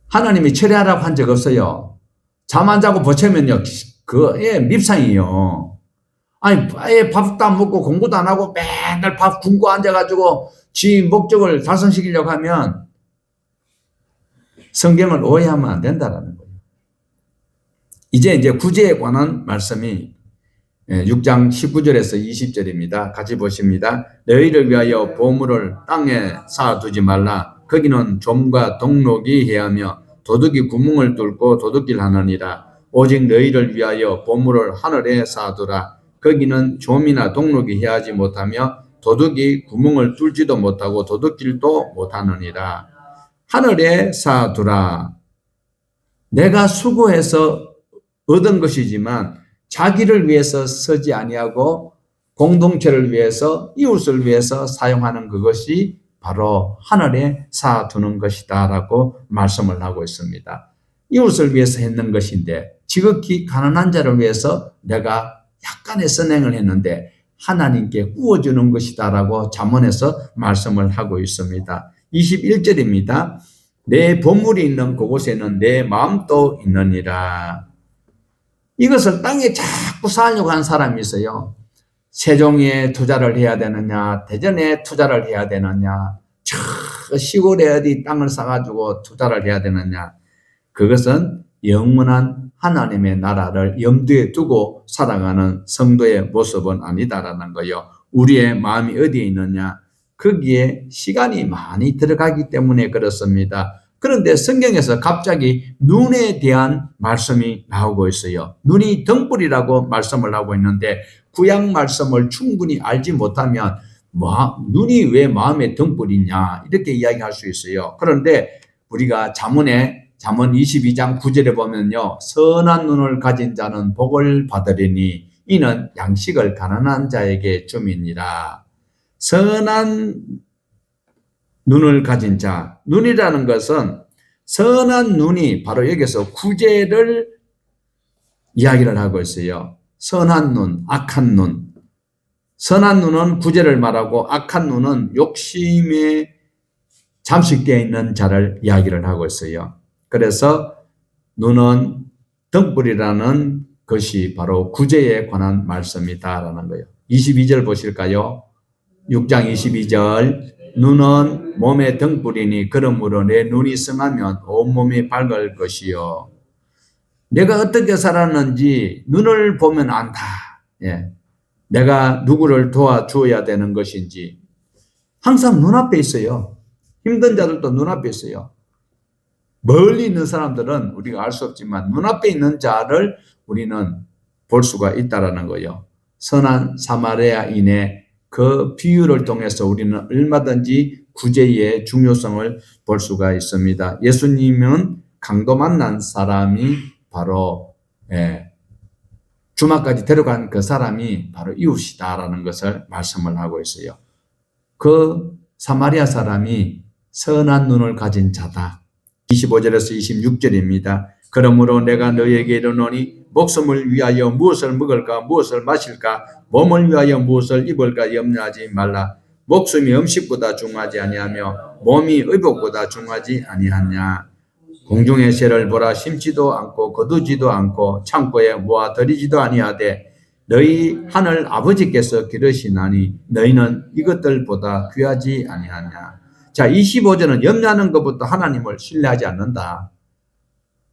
하나님이 처리하라고 한 적 없어요. 잠 안 자고 보채면요, 밉상이에요. 아니, 아예 밥도 안 먹고 공부도 안 하고 맨날 밥 굶고 앉아가지고 지 목적을 달성시키려고 하면 성경을 오해하면 안 된다라는 거예요. 이제 구제에 관한 말씀이 6장 19절에서 20절입니다. 같이 보십니다. 너희를 위하여 보물을 땅에 쌓아두지 말라. 거기는 좀과 동록이 해하며 도둑이 구멍을 뚫고 도둑질 하느니라. 오직 너희를 위하여 보물을 하늘에 쌓아두라. 거기는 좀이나 동록이 해하지 못하며 도둑이 구멍을 뚫지도 못하고 도둑질도 못하느니라. 하늘에 쌓아두라. 내가 수고해서 얻은 것이지만 자기를 위해서 쓰지 아니하고 공동체를 위해서 이웃을 위해서 사용하는 그것이 바로 하늘에 쌓아두는 것이다 라고 말씀을 하고 있습니다. 이웃을 위해서 했는 것인데 지극히 가난한 자를 위해서 내가 약간의 선행을 했는데 하나님께 구워주는 것이다 라고 잠언에서 말씀을 하고 있습니다. 21절입니다. 내 보물이 있는 그곳에는 내 마음도 있느니라. 이것을 땅에 자꾸 쌓으려고 하는 사람이 있어요. 세종에 투자를 해야 되느냐, 대전에 투자를 해야 되느냐, 저 시골에 어디 땅을 사가지고 투자를 해야 되느냐. 그것은 영원한 하나님의 나라를 염두에 두고 살아가는 성도의 모습은 아니다라는 거예요. 우리의 마음이 어디에 있느냐, 거기에 시간이 많이 들어가기 때문에 그렇습니다. 그런데 성경에서 갑자기 눈에 대한 말씀이 나오고 있어요. 눈이 등불이라고 말씀을 하고 있는데 구약 말씀을 충분히 알지 못하면 눈이 왜 마음의 등불이냐 이렇게 이야기할 수 있어요. 그런데 우리가 잠언 22장 9절에 보면요. 선한 눈을 가진 자는 복을 받으리니 이는 양식을 가난한 자에게 줌이니라. 선한 눈을 가진 자, 눈이라는 것은 선한 눈이 바로 여기서 구제를 이야기를 하고 있어요. 선한 눈, 악한 눈. 선한 눈은 구제를 말하고 악한 눈은 욕심에 잠식되어 있는 자를 이야기를 하고 있어요. 그래서 눈은 등불이라는 것이 바로 구제에 관한 말씀이다라는 거예요. 22절 보실까요? 6장 22절. 눈은 몸의 등불이니 그러므로 내 눈이 성하면 온몸이 밝을 것이요. 내가 어떻게 살았는지 눈을 보면 안다. 예. 내가 누구를 도와줘야 되는 것인지 항상 눈앞에 있어요. 힘든 자들도 눈앞에 있어요. 멀리 있는 사람들은 우리가 알 수 없지만 눈앞에 있는 자를 우리는 볼 수가 있다라는 거예요. 선한 사마리아인의 그 비유를 통해서 우리는 얼마든지 구제의 중요성을 볼 수가 있습니다. 예수님은 강도 만난 사람이 바로 주막까지 데려간 그 사람이 바로 이웃이다라는 것을 말씀을 하고 있어요. 그 사마리아 사람이 선한 눈을 가진 자다. 25절에서 26절입니다. 그러므로 내가 너희에게 이르노니 목숨을 위하여 무엇을 먹을까 무엇을 마실까 몸을 위하여 무엇을 입을까 염려하지 말라. 목숨이 음식보다 중하지 아니하며 몸이 의복보다 중하지 아니하냐. 공중의 새를 보라. 심지도 않고 거두지도 않고 창고에 모아 들이지도 아니하되 너희 하늘 아버지께서 기르시나니 너희는 이것들보다 귀하지 아니하냐. 자, 25절은 염려하는 것부터 하나님을 신뢰하지 않는다.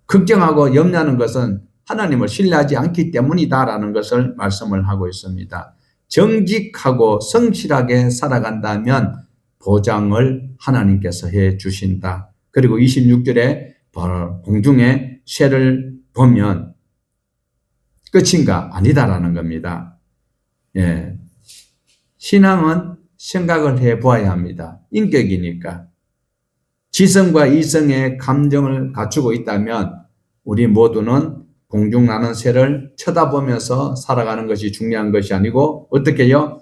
걱정하고 염려하는 것은 하나님을 신뢰하지 않기 때문이다라는 것을 말씀을 하고 있습니다. 정직하고 성실하게 살아간다면 보장을 하나님께서 해 주신다. 그리고 26절에 공중의 새를 보면 끝인가? 아니다라는 겁니다. 예. 신앙은 생각을 해 보아야 합니다. 인격이니까. 지성과 이성의 감정을 갖추고 있다면 우리 모두는 공중 나는 새를 쳐다보면서 살아가는 것이 중요한 것이 아니고 어떻게 해요?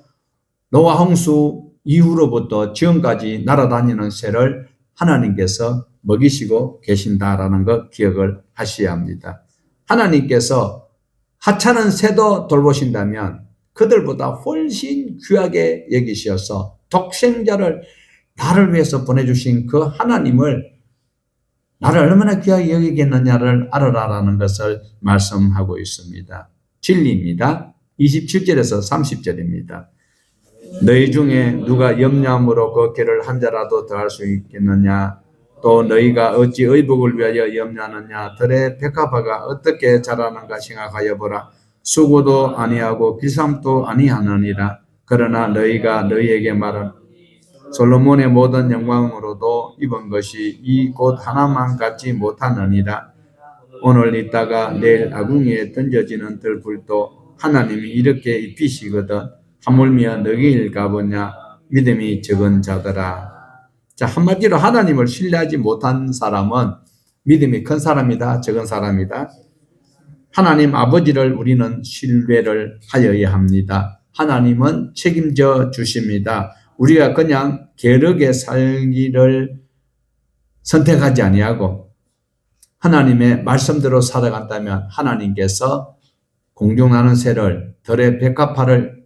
노아 홍수 이후로부터 지금까지 날아다니는 새를 하나님께서 먹이시고 계신다라는 것 기억을 하셔야 합니다. 하나님께서 하찮은 새도 돌보신다면 그들보다 훨씬 귀하게 여기셔서 독생자를 나를 위해서 보내주신 그 하나님을 나를 얼마나 귀하게 여기겠느냐를 알아라라는 것을 말씀하고 있습니다. 진리입니다. 27절에서 30절입니다. 너희 중에 누가 염려함으로 그 길을 한 자라도 더할 수 있겠느냐. 또 너희가 어찌 의복을 위하여 염려하느냐. 들의 백합화가 어떻게 자라는가 생각하여 보라. 수고도 아니하고 비삼도 아니하느니라. 그러나 너희가 너희에게 말한 솔로몬의 모든 영광으로도 입은 것이 이 곧 하나만 갖지 못하느니라. 오늘 있다가 내일 아궁이에 던져지는 들불도 하나님이 이렇게 입히시거든 하물며 너희일까 보냐. 믿음이 적은 자들아. 자, 한마디로 하나님을 신뢰하지 못한 사람은 믿음이 큰 사람이다, 적은 사람이다. 하나님 아버지를 우리는 신뢰를 하여야 합니다. 하나님은 책임져 주십니다. 우리가 그냥 게으르게 살기를 선택하지 아니하고 하나님의 말씀대로 살아간다면 하나님께서 공중 나는 새를 들의 백합화를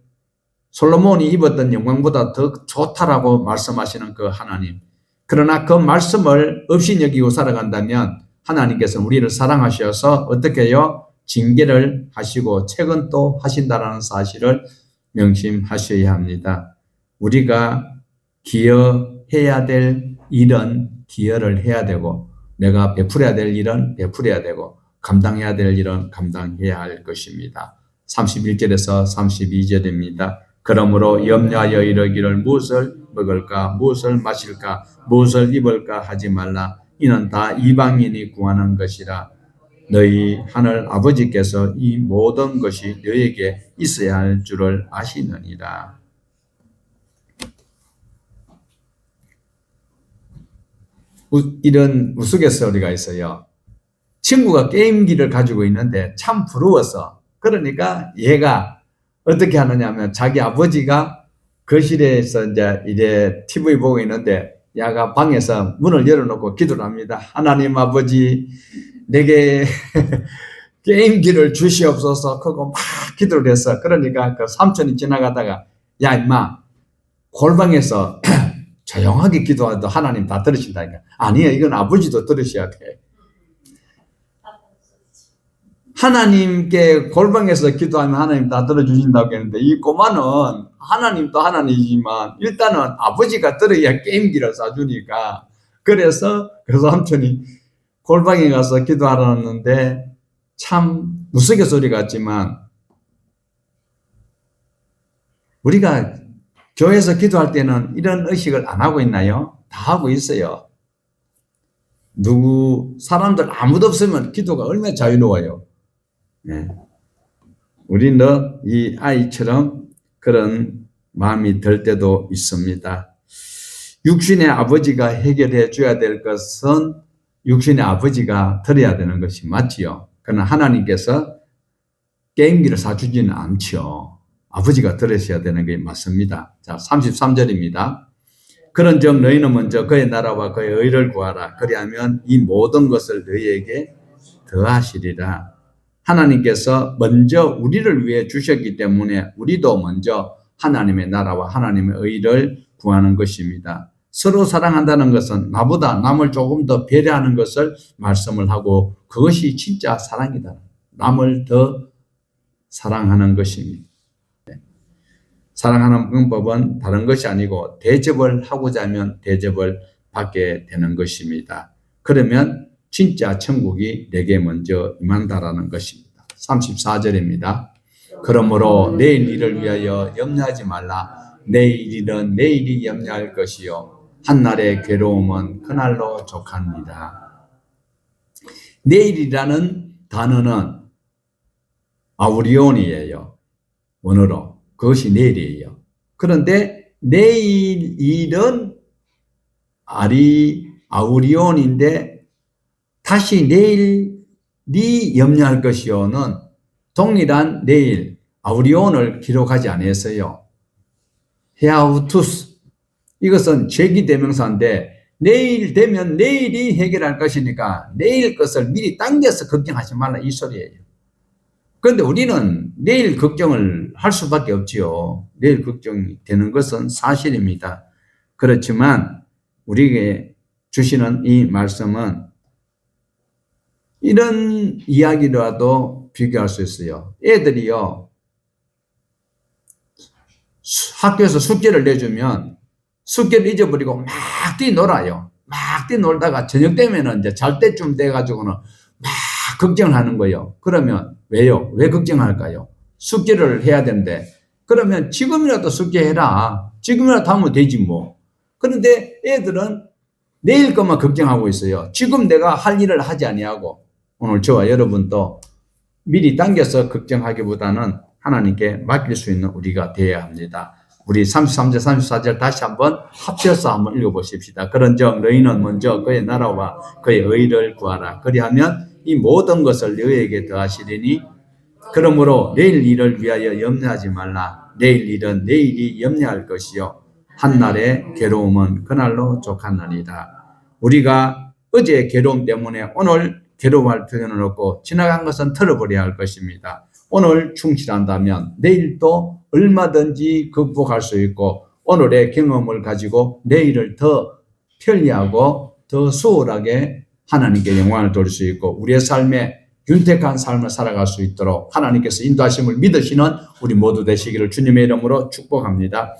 솔로몬이 입었던 영광보다 더 좋다라고 말씀하시는 그 하나님. 그러나 그 말씀을 없이 여기고 살아간다면 하나님께서 우리를 사랑하셔서 어떻게 해요? 징계를 하시고 책은또 하신다라는 사실을 명심하셔야 합니다. 우리가 기여해야 될 일은 기여를 해야 되고 내가 베풀어야 될 일은 베풀어야 되고 감당해야 될 일은 감당해야 할 것입니다. 31절에서 32절입니다. 그러므로 염려하여 이르기를 무엇을 먹을까 무엇을 마실까 무엇을 입을까 하지 말라. 이는 다 이방인이 구하는 것이라. 너희 하늘 아버지께서 이 모든 것이 너희에게 있어야 할 줄을 아시느니라. 이런 우스갯소리가 있어요. 친구가 게임기를 가지고 있는데 참 부러워서 그러니까 얘가 어떻게 하느냐 하면 자기 아버지가 거실에서 이제 TV 보고 있는데 야가 방에서 문을 열어놓고 기도를 합니다. 하나님 아버지, 내게 게임기를 주시옵소서 하고 막 기도를 했어. 그러니까 그 삼촌이 지나가다가, 야 임마, 골방에서 조용하게 기도해도 하나님 다 들으신다니까. 아니야, 이건 아버지도 들으셔야 돼. 하나님께 골방에서 기도하면 하나님 다 들어주신다고 했는데, 이 꼬마는 하나님도 하나님이지만 일단은 아버지가 들어야 게임기를 사주니까, 그래서 그 삼촌이 골방에 가서 기도하라는데 참 무섭게 같지만, 우리가 교회에서 기도할 때는 이런 의식을 안 하고 있나요? 다 하고 있어요. 사람들 아무도 없으면 기도가 얼마나 자유로워요. 네. 우리는 이 아이처럼 그런 마음이 들 때도 있습니다. 육신의 아버지가 해결해 줘야 될 것은 육신의 아버지가 들어야 되는 것이 맞지요. 그러나 하나님께서 게임기를 사주지는 않죠. 아버지가 들으셔야 되는 게 맞습니다. 자, 33절입니다. 그런즉 너희는 먼저 그의 나라와 그의 의를 구하라. 그리하면 이 모든 것을 너희에게 더하시리라. 하나님께서 먼저 우리를 위해 주셨기 때문에 우리도 먼저 하나님의 나라와 하나님의 의를 구하는 것입니다. 서로 사랑한다는 것은 나보다 남을 조금 더 배려하는 것을 말씀을 하고, 그것이 진짜 사랑이다. 남을 더 사랑하는 것입니다. 사랑하는 방법은 다른 것이 아니고 대접을 하고자 하면 대접을 받게 되는 것입니다. 그러면 진짜 천국이 내게 먼저 임한다라는 것입니다. 34절입니다. 그러므로 내일 일을 위하여 염려하지 말라. 내일 일은 내일이 염려할 것이요 한날의 괴로움은 그날로 족합니다. 내일이라는 단어는 아우리온이에요. 원어로. 그것이 내일이에요. 그런데 내일 일은 아우리온인데 다시 내일이 염려할 것이요는 동일한 내일, 아우리온을 기록하지 않았어요. 헤아우투스. 이것은 제기대명사인데 내일 되면 내일이 해결할 것이니까 내일 것을 미리 당겨서 걱정하지 말라 이 소리예요. 그런데 우리는 내일 걱정을 할 수밖에 없지요. 내일 걱정이 되는 것은 사실입니다. 그렇지만 우리에게 주시는 이 말씀은 이런 이야기라도 비교할 수 있어요. 애들이요, 학교에서 숙제를 내주면 숙제를 잊어버리고 막 뛰놀아요. 막 뛰놀다가 저녁 되면은 이제 잘 때쯤 돼가지고는 막 걱정을 하는 거예요. 그러면 왜요? 왜 걱정할까요? 숙제를 해야 되는데, 그러면 지금이라도 숙제해라. 지금이라도 하면 되지 뭐. 그런데 애들은 내일 것만 걱정하고 있어요. 지금 내가 할 일을 하지 아니하고, 오늘 저와 여러분도 미리 당겨서 걱정하기보다는 하나님께 맡길 수 있는 우리가 되어야 합니다. 우리 33절, 34절 다시 한번 합쳐서 한번 읽어보십시다. 그런즉 너희는 먼저 그의 나라와 그의 의를 구하라. 그리하면 이 모든 것을 너희에게 더하시리니, 그러므로 내일 일을 위하여 염려하지 말라. 내일 일은 내일이 염려할 것이요 한날의 괴로움은 그날로 족하느니라. 우리가 어제의 괴로움 때문에 오늘 괴로워할 필요는 없고 지나간 것은 털어버려야 할 것입니다. 오늘 충실한다면 내일도 얼마든지 극복할 수 있고, 오늘의 경험을 가지고 내일을 더 편리하고 더 수월하게 하나님께 영광을 돌릴 수 있고, 우리의 삶에 윤택한 삶을 살아갈 수 있도록 하나님께서 인도하심을 믿으시는 우리 모두 되시기를 주님의 이름으로 축복합니다.